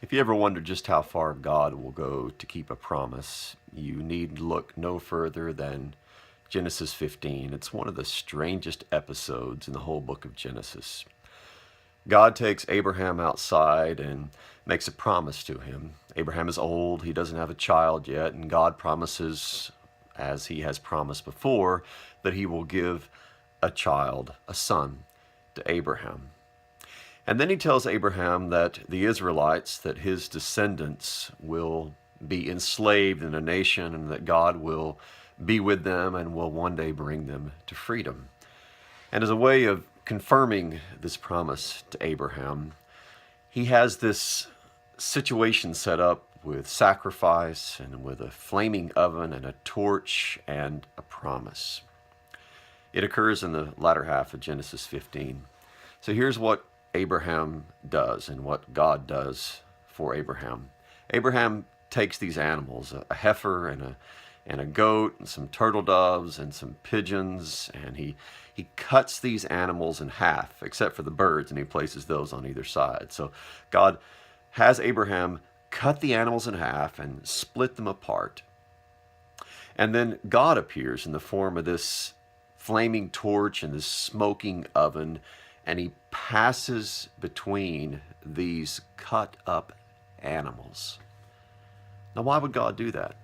If you ever wonder just how far God will go to keep a promise, you need look no further than Genesis 15. It's one of the strangest episodes in the whole book of Genesis. God takes Abraham outside and makes a promise to him. Abraham is old, he doesn't have a child yet, and God promises, as he has promised before, that he will give a child, a son, to Abraham. And then he tells Abraham that the Israelites, that his descendants will be enslaved in a nation and that God will be with them and will one day bring them to freedom. And as a way of confirming this promise to Abraham, he has this situation set up with sacrifice and with a flaming oven and a torch and a promise. It occurs in the latter half of Genesis 15. So here's what Abraham does and what God does for Abraham. Abraham takes these animals, a heifer and a goat and some turtle doves and some pigeons, and he cuts these animals in half, except for the birds, and he places those on either side. So God has Abraham cut the animals in half and split them apart. And then God appears in the form of this flaming torch and this smoking oven, and he passes between these cut up animals. Now, why would God do that?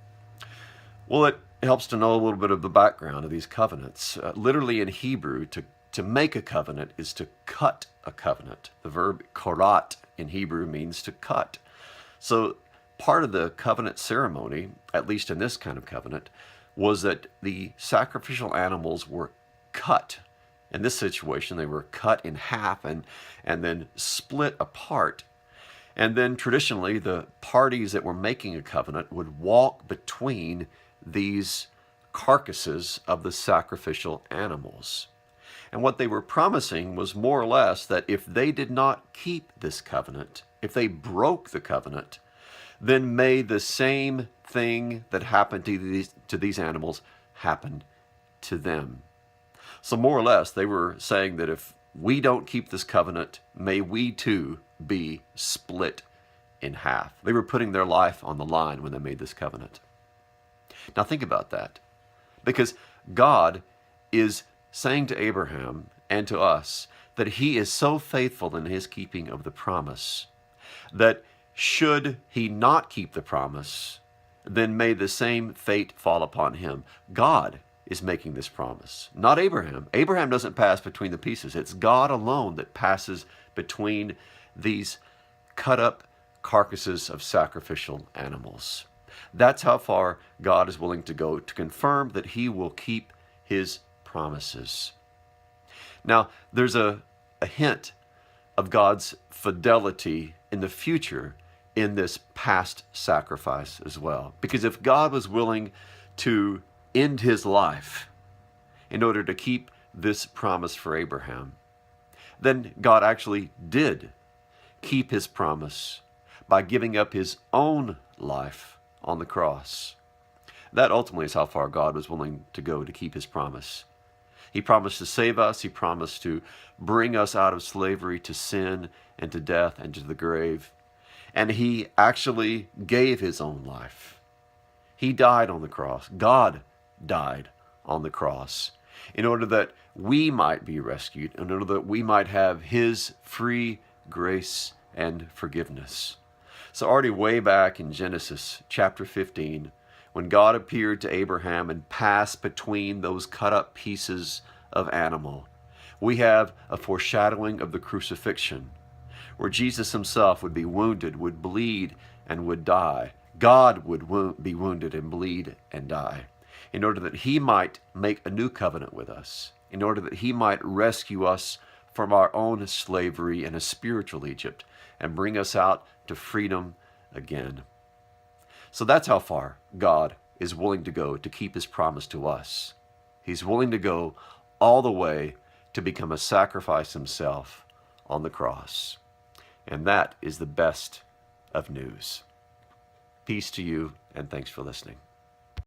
Well, it helps to know a little bit of the background of these covenants. Literally in Hebrew, to make a covenant is to cut a covenant. The verb korat in Hebrew means to cut. So part of the covenant ceremony, at least in this kind of covenant, was that the sacrificial animals were cut. In this situation, they were cut in half and then split apart. And then traditionally, the parties that were making a covenant would walk between these carcasses of the sacrificial animals. And what they were promising was more or less that if they did not keep this covenant, if they broke the covenant, then may the same thing that happened to these animals happen to them. So more or less, they were saying that if we don't keep this covenant, may we too be split in half. They were putting their life on the line when they made this covenant. Now think about that, because God is saying to Abraham and to us that he is so faithful in his keeping of the promise that should he not keep the promise, then may the same fate fall upon him. God is making this promise, not Abraham. Abraham doesn't pass between the pieces. It's God alone that passes between these cut up carcasses of sacrificial animals. That's how far God is willing to go to confirm that he will keep his promises. Now, there's a hint of God's fidelity in the future in this past sacrifice as well. Because if God was willing to end his life in order to keep this promise for Abraham, then God actually did keep his promise by giving up his own life on the cross. That ultimately is how far God was willing to go to keep his promise. He promised to save us. He promised to bring us out of slavery to sin and to death and to the grave. And he actually gave his own life. He died on the cross. God died on the cross in order that we might be rescued, in order that we might have his free grace and forgiveness. So already way back in Genesis chapter 15, when God appeared to Abraham and passed between those cut up pieces of animal, we have a foreshadowing of the crucifixion, where Jesus himself would be wounded, would bleed, and would die. God would be wounded and bleed and die, in order that he might make a new covenant with us, in order that he might rescue us from our own slavery in a spiritual Egypt and bring us out to freedom again. So that's how far God is willing to go to keep his promise to us. He's willing to go all the way to become a sacrifice himself on the cross. And that is the best of news. Peace to you, and thanks for listening.